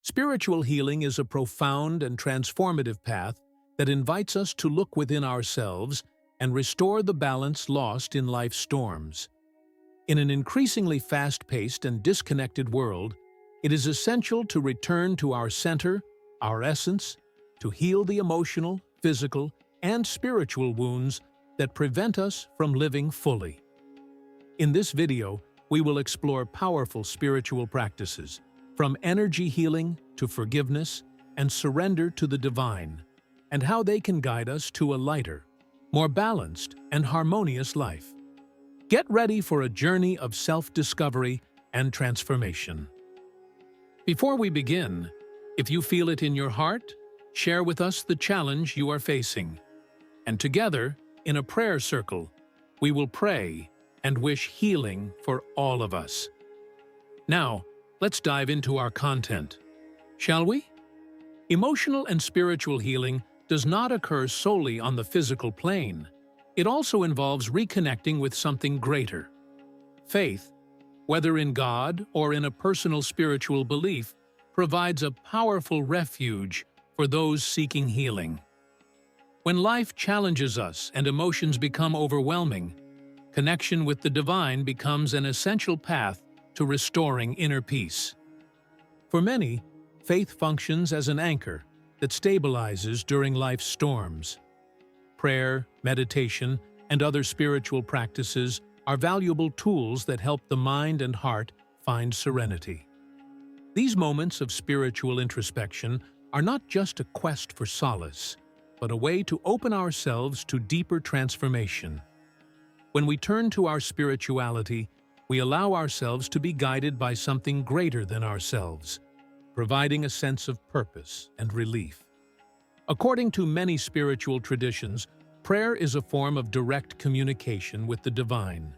Spiritual healing is a profound and transformative path that invites us to look within ourselves and restore the balance lost in life's storms. In an increasingly fast-paced and disconnected world, it is essential to return to our center, our essence, to heal the emotional, physical, and spiritual wounds that prevent us from living fully. In this video, we will explore powerful spiritual practices, from energy healing to forgiveness and surrender to the divine, and how they can guide us to a lighter, more balanced, and harmonious life. Get ready for a journey of self-discovery and transformation. Before we begin, if you feel it in your heart, share with us the challenge you are facing. And together, in a prayer circle, we will pray and wish healing for all of us. Now, let's dive into our content, shall we? Emotional and spiritual healing does not occur solely on the physical plane. It also involves reconnecting with something greater. Faith, whether in God or in a personal spiritual belief, provides a powerful refuge for those seeking healing. When life challenges us and emotions become overwhelming, connection with the divine becomes an essential path to restoring inner peace. For many, faith functions as an anchor that stabilizes during life's storms. Prayer, meditation, and other spiritual practices are valuable tools that help the mind and heart find serenity. These moments of spiritual introspection are not just a quest for solace, but a way to open ourselves to deeper transformation. When we turn to our spirituality, we allow ourselves to be guided by something greater than ourselves, providing a sense of purpose and relief. According to many spiritual traditions, prayer is a form of direct communication with the divine,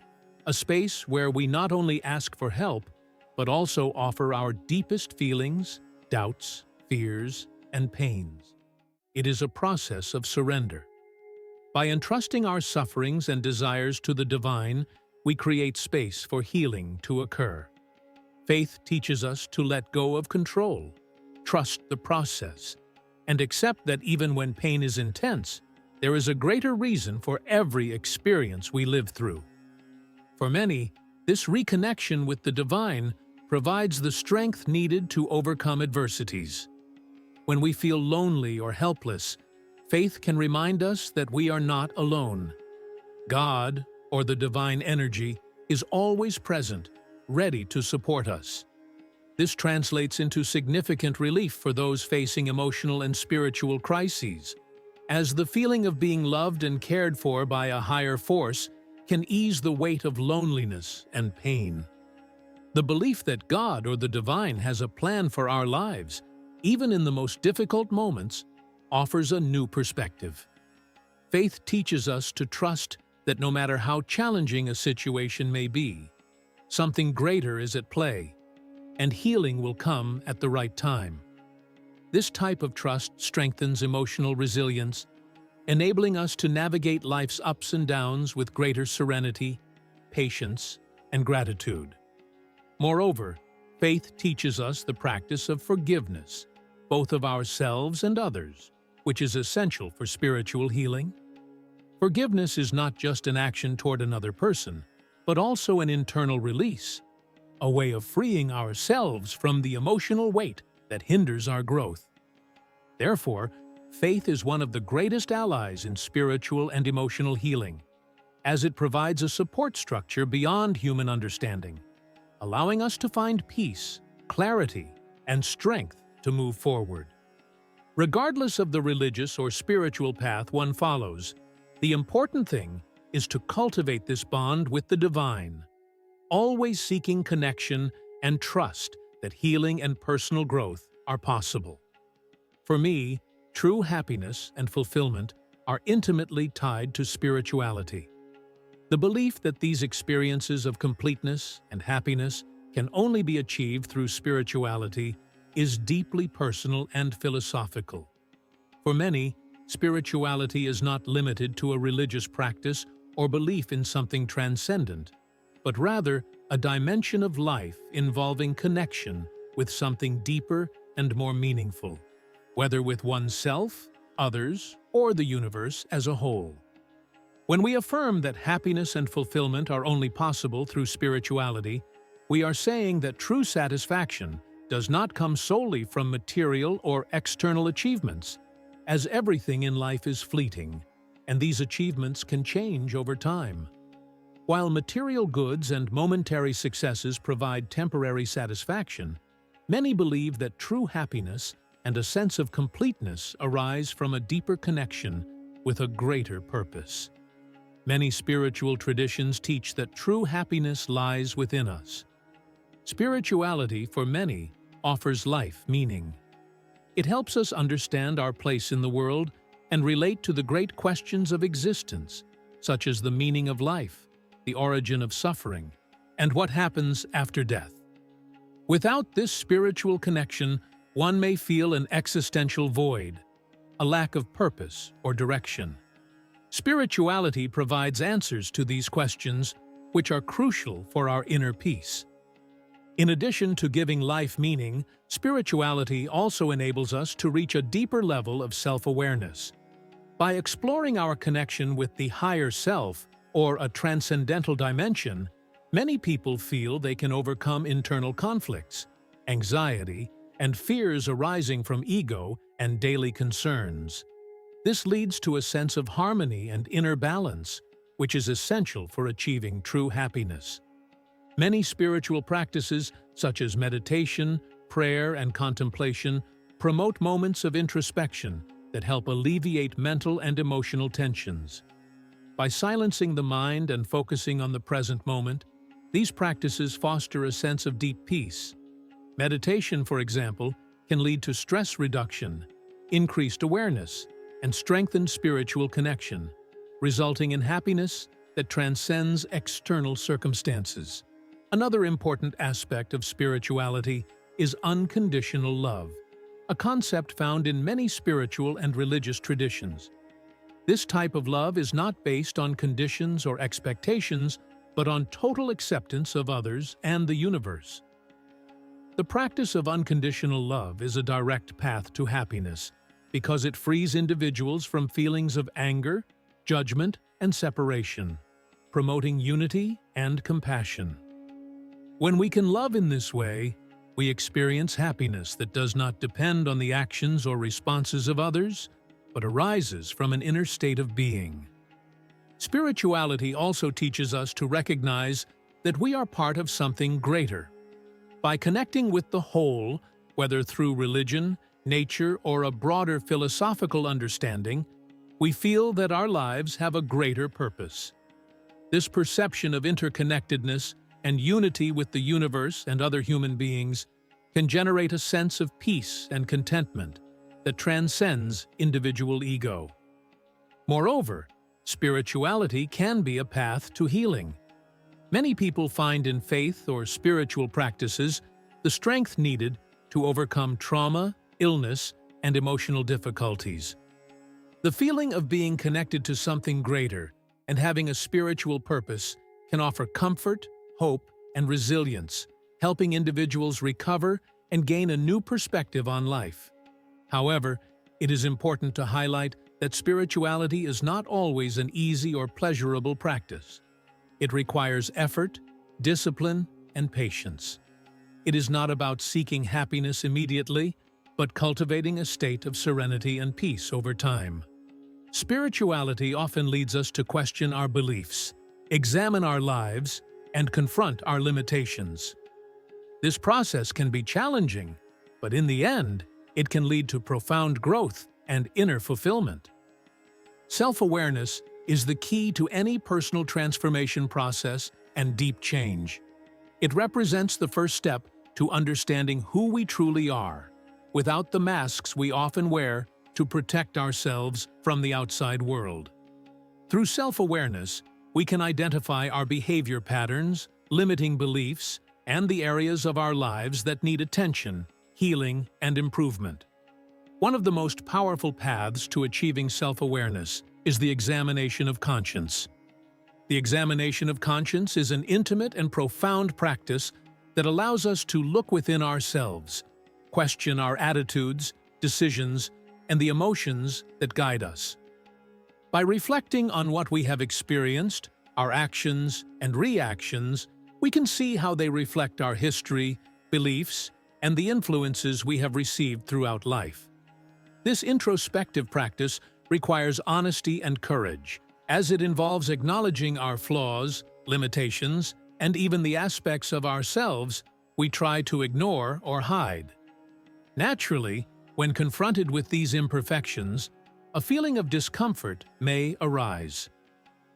a space where we not only ask for help, but also offer our deepest feelings, doubts, fears, and pains. It is a process of surrender. By entrusting our sufferings and desires to the divine, we create space for healing to occur. Faith teaches us to let go of control, trust the process, and accept that even when pain is intense, there is a greater reason for every experience we live through. For many, this reconnection with the divine provides the strength needed to overcome adversities. When we feel lonely or helpless, faith can remind us that we are not alone. God, or the divine energy, is always present, ready to support us. This translates into significant relief for those facing emotional and spiritual crises, as the feeling of being loved and cared for by a higher force can ease the weight of loneliness and pain. The belief that God or the divine has a plan for our lives, even in the most difficult moments, offers a new perspective. Faith teaches us to trust that no matter how challenging a situation may be, something greater is at play, and healing will come at the right time. This type of trust strengthens emotional resilience, enabling us to navigate life's ups and downs with greater serenity, patience, and gratitude. Moreover, faith teaches us the practice of forgiveness, both of ourselves and others, which is essential for spiritual healing. Forgiveness is not just an action toward another person, but also an internal release, a way of freeing ourselves from the emotional weight that hinders our growth. Therefore, faith is one of the greatest allies in spiritual and emotional healing, as it provides a support structure beyond human understanding, allowing us to find peace, clarity, and strength to move forward. Regardless of the religious or spiritual path one follows, the important thing is to cultivate this bond with the divine, always seeking connection and trust that healing and personal growth are possible. For me, true happiness and fulfillment are intimately tied to spirituality. The belief that these experiences of completeness and happiness can only be achieved through spirituality is deeply personal and philosophical. For many, spirituality is not limited to a religious practice or belief in something transcendent, but rather a dimension of life involving connection with something deeper and more meaningful, whether with oneself, others, or the universe as a whole. When we affirm that happiness and fulfillment are only possible through spirituality, we are saying that true satisfaction does not come solely from material or external achievements, as everything in life is fleeting, and these achievements can change over time. While material goods and momentary successes provide temporary satisfaction, many believe that true happiness and a sense of completeness arise from a deeper connection with a greater purpose. Many spiritual traditions teach that true happiness lies within us. Spirituality, for many, offers life meaning. It helps us understand our place in the world and relate to the great questions of existence, such as the meaning of life, the origin of suffering, and what happens after death. Without this spiritual connection, one may feel an existential void, a lack of purpose or direction. Spirituality provides answers to these questions, which are crucial for our inner peace. In addition to giving life meaning, spirituality also enables us to reach a deeper level of self-awareness. By exploring our connection with the higher self, or a transcendental dimension, many people feel they can overcome internal conflicts, anxiety, and fears arising from ego and daily concerns. This leads to a sense of harmony and inner balance, which is essential for achieving true happiness. Many spiritual practices, such as meditation, prayer, and contemplation, promote moments of introspection that help alleviate mental and emotional tensions. By silencing the mind and focusing on the present moment, these practices foster a sense of deep peace. Meditation, for example, can lead to stress reduction, increased awareness, and strengthened spiritual connection, resulting in happiness that transcends external circumstances. Another important aspect of spirituality is unconditional love, a concept found in many spiritual and religious traditions. This type of love is not based on conditions or expectations, but on total acceptance of others and the universe. The practice of unconditional love is a direct path to happiness because it frees individuals from feelings of anger, judgment, and separation, promoting unity and compassion. When we can love in this way, we experience happiness that does not depend on the actions or responses of others, but arises from an inner state of being. Spirituality also teaches us to recognize that we are part of something greater. By connecting with the whole, whether through religion, nature, or a broader philosophical understanding, we feel that our lives have a greater purpose. This perception of interconnectedness and unity with the universe and other human beings can generate a sense of peace and contentment that transcends individual ego. Moreover, spirituality can be a path to healing. Many people find in faith or spiritual practices the strength needed to overcome trauma, illness, and emotional difficulties. The feeling of being connected to something greater and having a spiritual purpose can offer comfort, hope, and resilience, helping individuals recover and gain a new perspective on life. However, it is important to highlight that spirituality is not always an easy or pleasurable practice. It requires effort, discipline, and patience. It is not about seeking happiness immediately, but cultivating a state of serenity and peace over time. Spirituality often leads us to question our beliefs, examine our lives, and confront our limitations. This process can be challenging, but in the end, it can lead to profound growth and inner fulfillment. Self-awareness is the key to any personal transformation process and deep change. It represents the first step to understanding who we truly are, without the masks we often wear to protect ourselves from the outside world. Through self-awareness, we can identify our behavior patterns, limiting beliefs, and the areas of our lives that need attention, healing, and improvement. One of the most powerful paths to achieving self-awareness is the examination of conscience. The examination of conscience is an intimate and profound practice that allows us to look within ourselves, question our attitudes, decisions, and the emotions that guide us. By reflecting on what we have experienced, our actions and reactions, we can see how they reflect our history, beliefs, and the influences we have received throughout life. This introspective practice requires honesty and courage, as it involves acknowledging our flaws, limitations, and even the aspects of ourselves we try to ignore or hide. Naturally, when confronted with these imperfections, a feeling of discomfort may arise.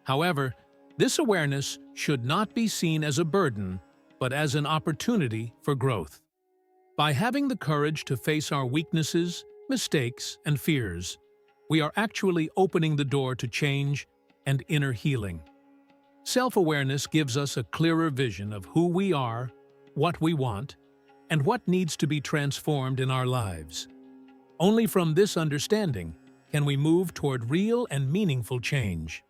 However, this awareness should not be seen as a burden, but as an opportunity for growth. By having the courage to face our weaknesses, mistakes, and fears, we are actually opening the door to change and inner healing. Self-awareness gives us a clearer vision of who we are, what we want, and what needs to be transformed in our lives. Only from this understanding can we move toward real and meaningful change.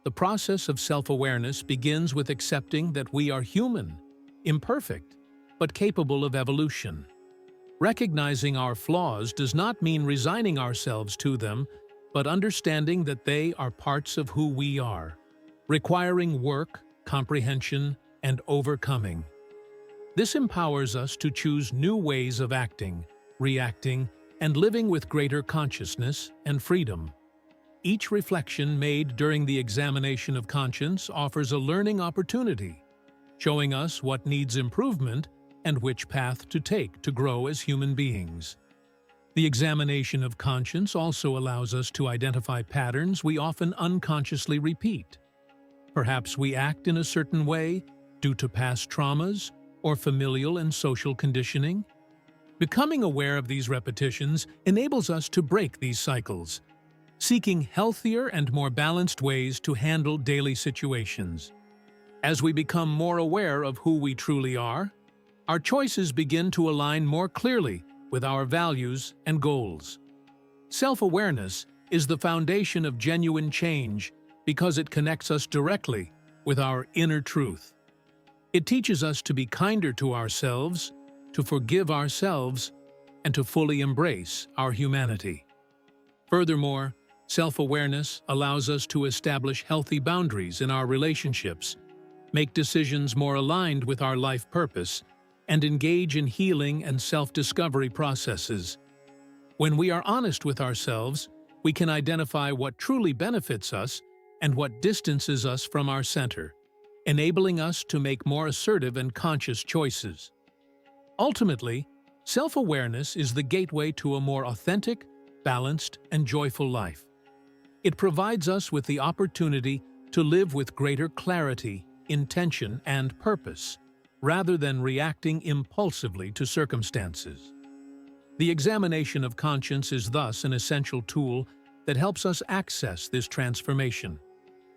The process of self-awareness begins with accepting that we are human, imperfect, but capable of evolution. Recognizing our flaws does not mean resigning ourselves to them, but understanding that they are parts of who we are, requiring work, comprehension, and overcoming. This empowers us to choose new ways of acting, reacting, and living with greater consciousness and freedom. Each reflection made during the examination of conscience offers a learning opportunity, showing us what needs improvement and which path to take to grow as human beings. The examination of conscience also allows us to identify patterns we often unconsciously repeat. Perhaps we act in a certain way due to past traumas or familial and social conditioning. Becoming aware of these repetitions enables us to break these cycles, seeking healthier and more balanced ways to handle daily situations. As we become more aware of who we truly are, our choices begin to align more clearly with our values and goals. Self-awareness is the foundation of genuine change because it connects us directly with our inner truth. It teaches us to be kinder to ourselves, to forgive ourselves, and to fully embrace our humanity. Furthermore, self-awareness allows us to establish healthy boundaries in our relationships, make decisions more aligned with our life purpose, and engage in healing and self-discovery processes. When we are honest with ourselves, we can identify what truly benefits us and what distances us from our center, enabling us to make more assertive and conscious choices. Ultimately, self-awareness is the gateway to a more authentic, balanced, and joyful life. It provides us with the opportunity to live with greater clarity, intention, and purpose, rather than reacting impulsively to circumstances. The examination of conscience is thus an essential tool that helps us access this transformation,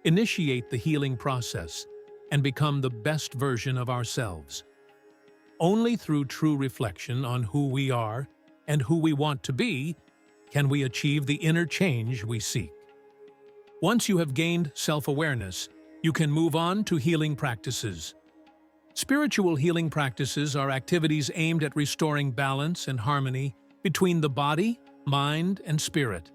initiate the healing process, and become the best version of ourselves. Only through true reflection on who we are and who we want to be can we achieve the inner change we seek. Once you have gained self-awareness, you can move on to healing practices. Spiritual healing practices are activities aimed at restoring balance and harmony between the body, mind, and spirit.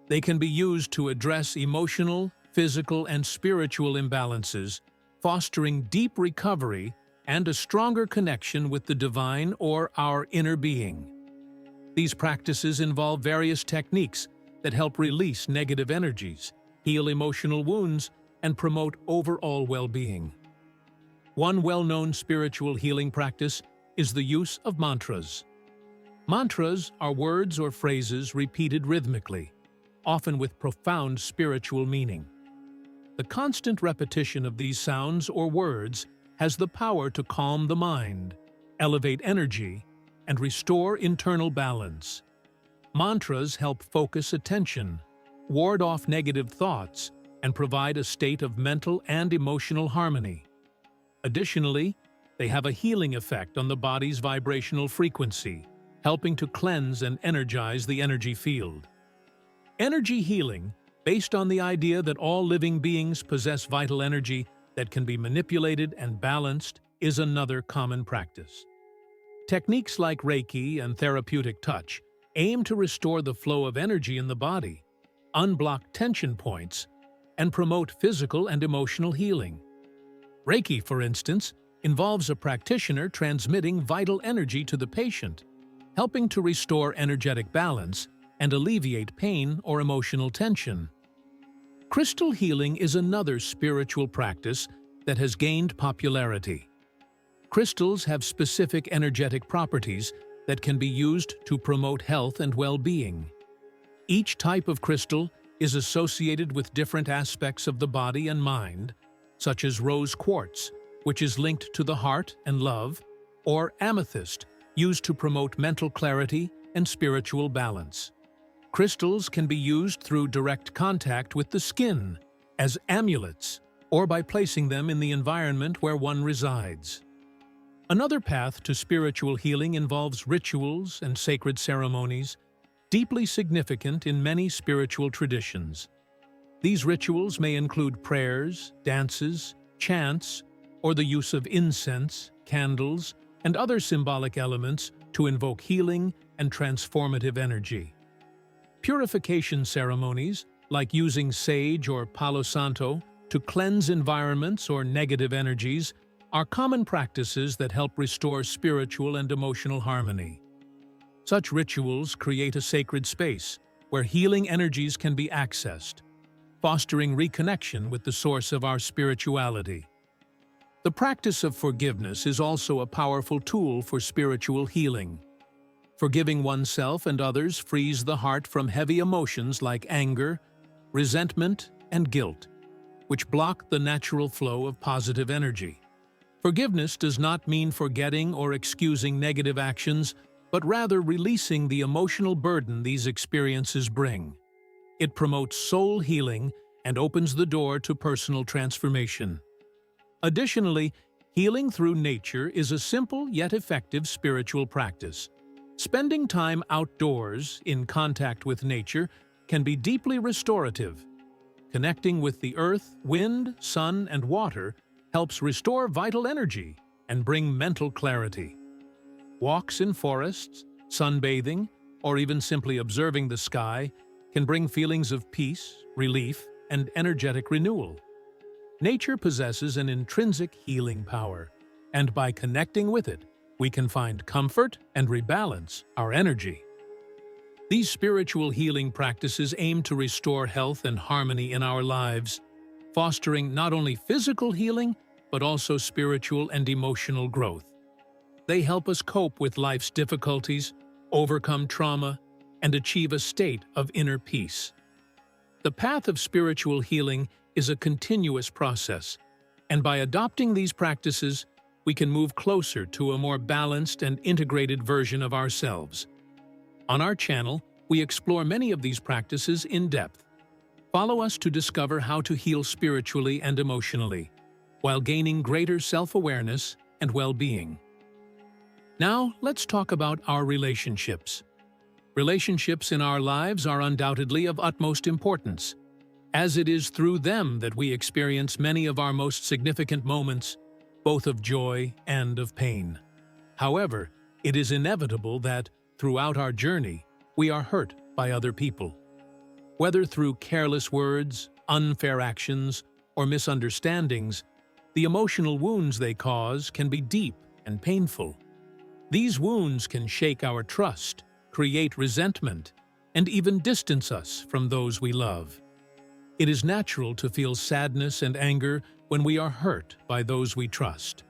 They can be used to address emotional, physical, and spiritual imbalances, fostering deep recovery and a stronger connection with the divine or our inner being. These practices involve various techniques that help release negative energies, heal emotional wounds, and promote overall well-being. One well-known spiritual healing practice is the use of mantras. Mantras are words or phrases repeated rhythmically, often with profound spiritual meaning. The constant repetition of these sounds or words has the power to calm the mind, elevate energy, and restore internal balance. Mantras help focus attention, ward off negative thoughts, and provide a state of mental and emotional harmony. Additionally, they have a healing effect on the body's vibrational frequency, helping to cleanse and energize the energy field. Energy healing, based on the idea that all living beings possess vital energy that can be manipulated and balanced, is another common practice. Techniques like Reiki and therapeutic touch aim to restore the flow of energy in the body, unblock tension points, and promote physical and emotional healing. Reiki, for instance, involves a practitioner transmitting vital energy to the patient, helping to restore energetic balance and alleviate pain or emotional tension. Crystal healing is another spiritual practice that has gained popularity. Crystals have specific energetic properties that can be used to promote health and well-being. Each type of crystal is associated with different aspects of the body and mind, such as rose quartz, which is linked to the heart and love, or amethyst, used to promote mental clarity and spiritual balance. Crystals can be used through direct contact with the skin, as amulets, or by placing them in the environment where one resides. Another path to spiritual healing involves rituals and sacred ceremonies, deeply significant in many spiritual traditions. These rituals may include prayers, dances, chants, or the use of incense, candles, and other symbolic elements to invoke healing and transformative energy. Purification ceremonies, like using sage or palo santo to cleanse environments or negative energies, are common practices that help restore spiritual and emotional harmony. Such rituals create a sacred space where healing energies can be accessed, fostering reconnection with the source of our spirituality. The practice of forgiveness is also a powerful tool for spiritual healing. Forgiving oneself and others frees the heart from heavy emotions like anger, resentment, and guilt, which block the natural flow of positive energy. Forgiveness does not mean forgetting or excusing negative actions, but rather releasing the emotional burden these experiences bring. It promotes soul healing and opens the door to personal transformation. Additionally, healing through nature is a simple yet effective spiritual practice. Spending time outdoors, in contact with nature, can be deeply restorative. Connecting with the earth, wind, sun, and water helps restore vital energy and bring mental clarity. Walks in forests, sunbathing, or even simply observing the sky can bring feelings of peace, relief, and energetic renewal. Nature possesses an intrinsic healing power, and by connecting with it, we can find comfort and rebalance our energy. These spiritual healing practices aim to restore health and harmony in our lives, fostering not only physical healing, but also spiritual and emotional growth. They help us cope with life's difficulties, overcome trauma, and achieve a state of inner peace. The path of spiritual healing is a continuous process, and by adopting these practices, we can move closer to a more balanced and integrated version of ourselves. On our channel, we explore many of these practices in depth. Follow us to discover how to heal spiritually and emotionally, while gaining greater self-awareness and well-being. Now, let's talk about our relationships. Relationships in our lives are undoubtedly of utmost importance, as it is through them that we experience many of our most significant moments, both of joy and of pain. However, it is inevitable that, throughout our journey, we are hurt by other people. Whether through careless words, unfair actions, or misunderstandings, the emotional wounds they cause can be deep and painful. These wounds can shake our trust, create resentment, and even distance us from those we love. It is natural to feel sadness and anger when we are hurt by those we trust.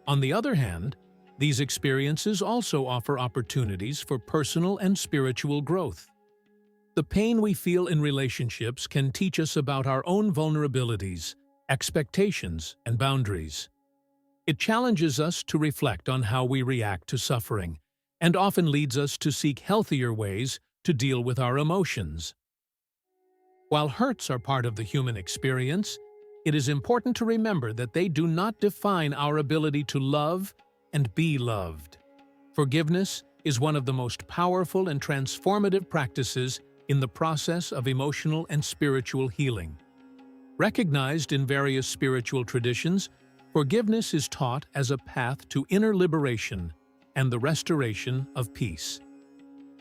On the other hand, these experiences also offer opportunities for personal and spiritual growth. The pain we feel in relationships can teach us about our own vulnerabilities, expectations, and boundaries. It challenges us to reflect on how we react to suffering, and often leads us to seek healthier ways to deal with our emotions. While hurts are part of the human experience, it is important to remember that they do not define our ability to love and be loved. Forgiveness is one of the most powerful and transformative practices in the process of emotional and spiritual healing. Recognized in various spiritual traditions, forgiveness is taught as a path to inner liberation, and the restoration of peace.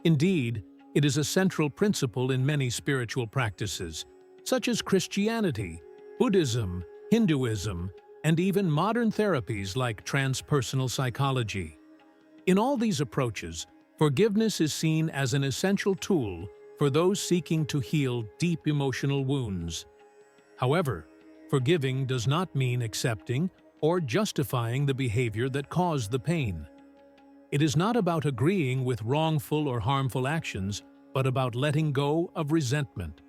Indeed, it is a central principle in many spiritual practices, such as Christianity, Buddhism, Hinduism, and even modern therapies like transpersonal psychology. In all these approaches, forgiveness is seen as an essential tool for those seeking to heal deep emotional wounds. However, forgiving does not mean accepting or justifying the behavior that caused the pain. It is not about agreeing with wrongful or harmful actions, but about letting go of resentment.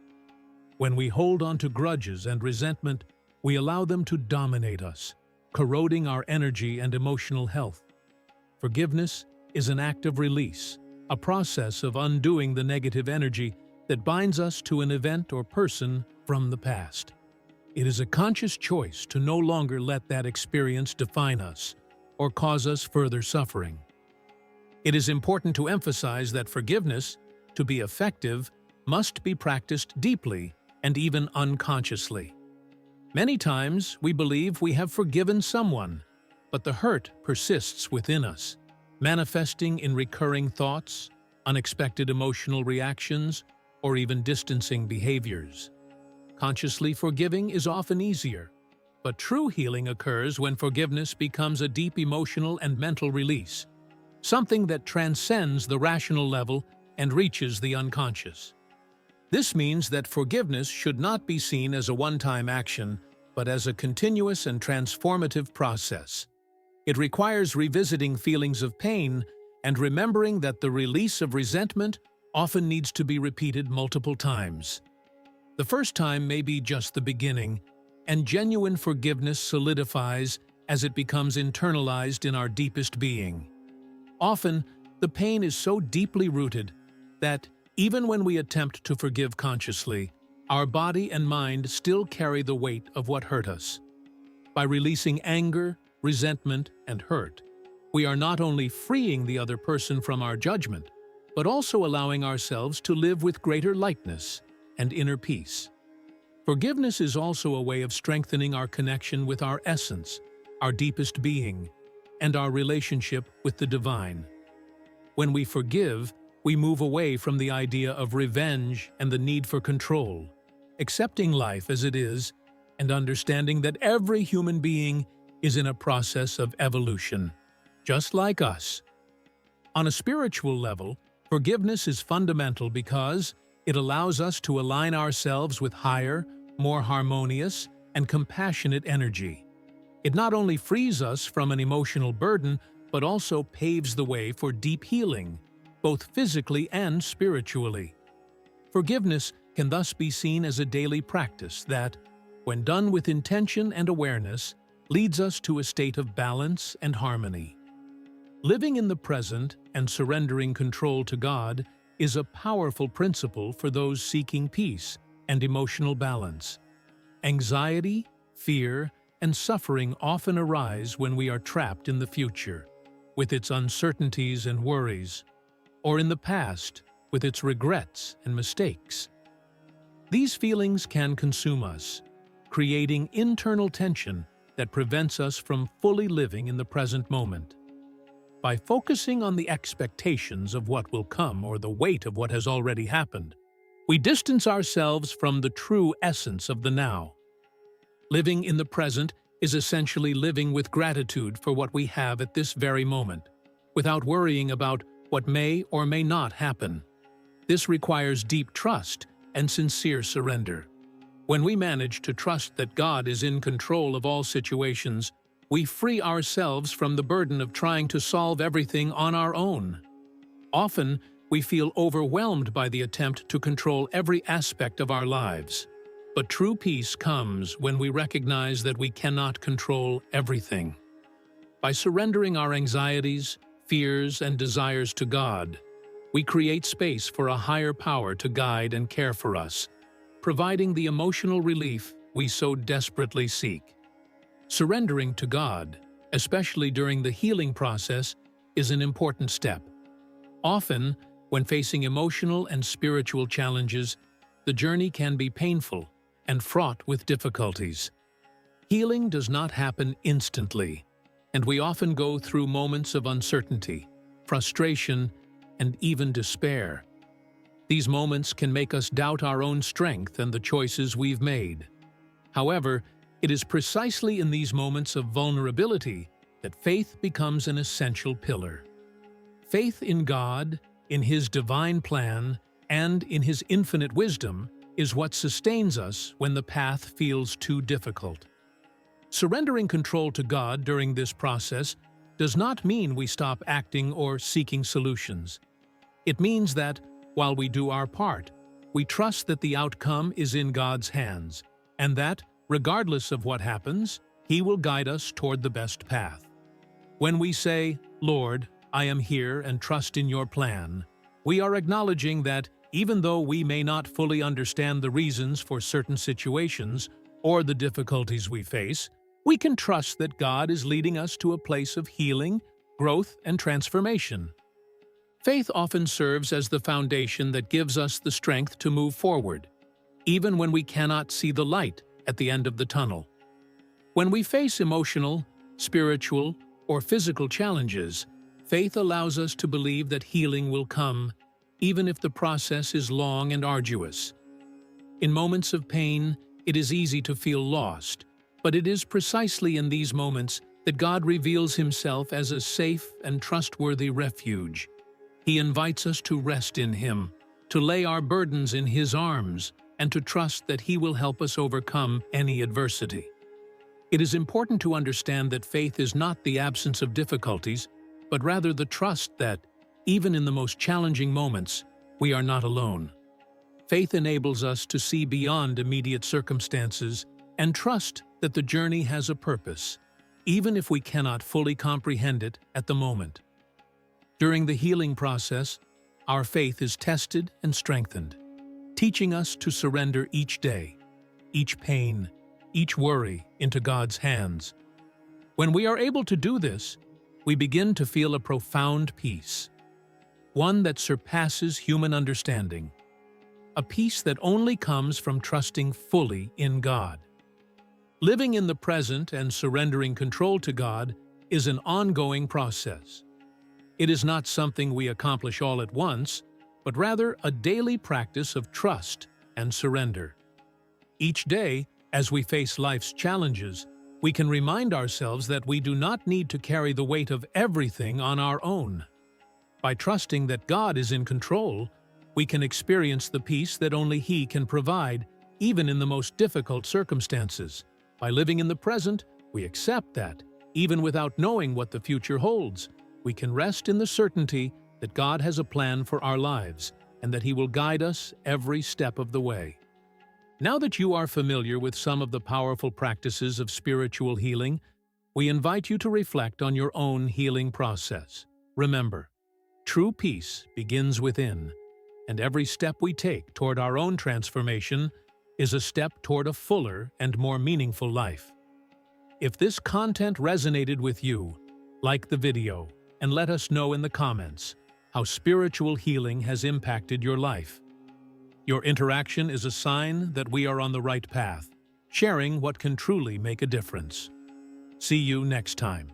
When we hold on to grudges and resentment, we allow them to dominate us, corroding our energy and emotional health. Forgiveness is an act of release, a process of undoing the negative energy that binds us to an event or person from the past. It is a conscious choice to no longer let that experience define us or cause us further suffering. It is important to emphasize that forgiveness, to be effective, must be practiced deeply and even unconsciously. Many times we believe we have forgiven someone, but the hurt persists within us, manifesting in recurring thoughts, unexpected emotional reactions, or even distancing behaviors. Consciously forgiving is often easier, but true healing occurs when forgiveness becomes a deep emotional and mental release, something that transcends the rational level and reaches the unconscious. This means that forgiveness should not be seen as a one-time action, but as a continuous and transformative process. It requires revisiting feelings of pain and remembering that the release of resentment often needs to be repeated multiple times. The first time may be just the beginning, and genuine forgiveness solidifies as it becomes internalized in our deepest being. Often, the pain is so deeply rooted that, even when we attempt to forgive consciously, our body and mind still carry the weight of what hurt us. By releasing anger, resentment, and hurt, we are not only freeing the other person from our judgment, but also allowing ourselves to live with greater lightness and inner peace. Forgiveness is also a way of strengthening our connection with our essence, our deepest being, and our relationship with the divine. When we forgive, we move away from the idea of revenge and the need for control, accepting life as it is and understanding that every human being is in a process of evolution, just like us. On a spiritual level, forgiveness is fundamental because it allows us to align ourselves with higher, more harmonious, and compassionate energy. It not only frees us from an emotional burden, but also paves the way for deep healing, both physically and spiritually. Forgiveness can thus be seen as a daily practice that, when done with intention and awareness, leads us to a state of balance and harmony. Living in the present and surrendering control to God is a powerful principle for those seeking peace and emotional balance. Anxiety, fear, and suffering often arise when we are trapped in the future, with its uncertainties and worries, or in the past, with its regrets and mistakes. These feelings can consume us, creating internal tension that prevents us from fully living in the present moment. By focusing on the expectations of what will come or the weight of what has already happened, we distance ourselves from the true essence of the now. Living in the present is essentially living with gratitude for what we have at this very moment, without worrying about what may or may not happen. This requires deep trust and sincere surrender. When we manage to trust that God is in control of all situations, we free ourselves from the burden of trying to solve everything on our own. Often, we feel overwhelmed by the attempt to control every aspect of our lives. But true peace comes when we recognize that we cannot control everything. By surrendering our anxieties, fears, and desires to God, we create space for a higher power to guide and care for us, providing the emotional relief we so desperately seek. Surrendering to God, especially during the healing process, is an important step. Often, when facing emotional and spiritual challenges, the journey can be painful and fraught with difficulties. Healing does not happen instantly, and we often go through moments of uncertainty, frustration, and even despair. These moments can make us doubt our own strength and the choices we've made. However, it is precisely in these moments of vulnerability that faith becomes an essential pillar. Faith in God, in His divine plan, and in His infinite wisdom is what sustains us when the path feels too difficult. Surrendering control to God during this process does not mean we stop acting or seeking solutions. It means that, while we do our part, we trust that the outcome is in God's hands, and that, regardless of what happens, He will guide us toward the best path. When we say, "Lord, I am here and trust in your plan," we are acknowledging that even though we may not fully understand the reasons for certain situations or the difficulties we face, we can trust that God is leading us to a place of healing, growth, and transformation. Faith often serves as the foundation that gives us the strength to move forward, even when we cannot see the light at the end of the tunnel. When we face emotional, spiritual, or physical challenges, faith allows us to believe that healing will come, even if the process is long and arduous. In moments of pain, it is easy to feel lost, but it is precisely in these moments that God reveals Himself as a safe and trustworthy refuge. He invites us to rest in Him, to lay our burdens in His arms, and to trust that He will help us overcome any adversity. It is important to understand that faith is not the absence of difficulties, but rather the trust that, even in the most challenging moments, we are not alone. Faith enables us to see beyond immediate circumstances and trust that the journey has a purpose, even if we cannot fully comprehend it at the moment. During the healing process, our faith is tested and strengthened, teaching us to surrender each day, each pain, each worry into God's hands. When we are able to do this, we begin to feel a profound peace, one that surpasses human understanding, a peace that only comes from trusting fully in God. Living in the present and surrendering control to God is an ongoing process. It is not something we accomplish all at once, but rather a daily practice of trust and surrender. Each day, as we face life's challenges, we can remind ourselves that we do not need to carry the weight of everything on our own. By trusting that God is in control, we can experience the peace that only He can provide, even in the most difficult circumstances. By living in the present, we accept that, even without knowing what the future holds, we can rest in the certainty that God has a plan for our lives and that He will guide us every step of the way. Now that you are familiar with some of the powerful practices of spiritual healing, we invite you to reflect on your own healing process. Remember, true peace begins within, and every step we take toward our own transformation is a step toward a fuller and more meaningful life. If this content resonated with you, like the video and let us know in the comments how spiritual healing has impacted your life. Your interaction is a sign that we are on the right path, sharing what can truly make a difference. See you next time.